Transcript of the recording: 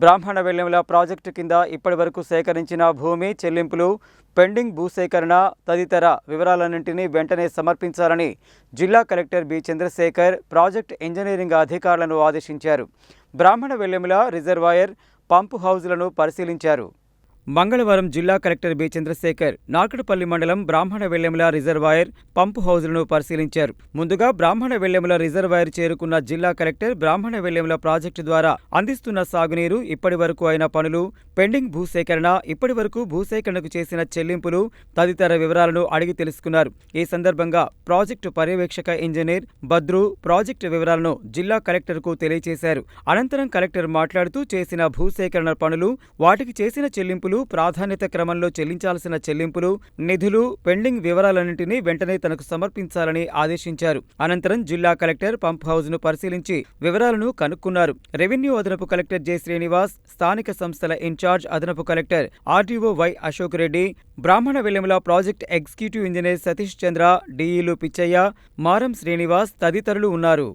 బ్రాహ్మణ వెల్లెముల ప్రాజెక్టు కింద ఇప్పటివరకు సేకరించిన భూమి చెల్లింపులు, పెండింగ్ భూసేకరణ తదితర వివరాలన్నింటినీ వెంటనే సమర్పించాలని జిల్లా collector B Chandrashekar project engineering అధికారులను ఆదేశించారు. బ్రాహ్మణ వెల్లెముల రిజర్వాయర్, పంపు హౌజులను పరిశీలించారు. మంగళవారం జిల్లా కలెక్టర్ బి చంద్రశేఖర్ నార్కట్పల్లి మండలం బ్రాహ్మణ వెల్లెముల రిజర్వాయర్, పంపు హౌజులను పరిశీలించారు. ముందుగా బ్రాహ్మణ వెల్లెముల రిజర్వాయర్ చేరుకున్న జిల్లా కలెక్టర్ బ్రాహ్మణ వెల్లెముల ప్రాజెక్టు ద్వారా అందిస్తున్న సాగునీరు, ఇప్పటి వరకు అయిన పనులు, పెండింగ్ భూసేకరణ, ఇప్పటి వరకు భూసేకరణకు చేసిన చెల్లింపులు తదితర వివరాలను అడిగి తెలుసుకున్నారు. ఈ సందర్భంగా ప్రాజెక్టు పర్యవేక్షక ఇంజనీర్ భద్రు ప్రాజెక్టు వివరాలను జిల్లా కలెక్టర్కు తెలియజేశారు. అనంతరం కలెక్టర్ మాట్లాడుతూ చేసిన భూసేకరణ పనులు, వాటికి చేసిన చెల్లింపులు, ప్రాధాన్యత క్రమంలో చెల్లించాల్సిన చెల్లింపులు, నిధులు, పెండింగ్ వివరాలన్నింటినీ వెంటనే తనకు సమర్పించాలని ఆదేశించారు. అనంతరం జిల్లా కలెక్టర్ పంప్ హౌజ్ ను పరిశీలించి వివరాలను కనుక్కున్నారు. రెవెన్యూ అదనపు కలెక్టర్ జె శ్రీనివాస్, స్థానిక సంస్థల ఇన్ఛార్జ్ అదనపు collector RDO why Ashok Reddy, బ్రాహ్మణ వెల్లెముల ప్రాజెక్ట్ ఎగ్జిక్యూటివ్ ఇంజనీర్ సతీష్ చంద్ర, డిఈలు పిచ్చయ్య, మారం శ్రీనివాస్ తదితరులు ఉన్నారు.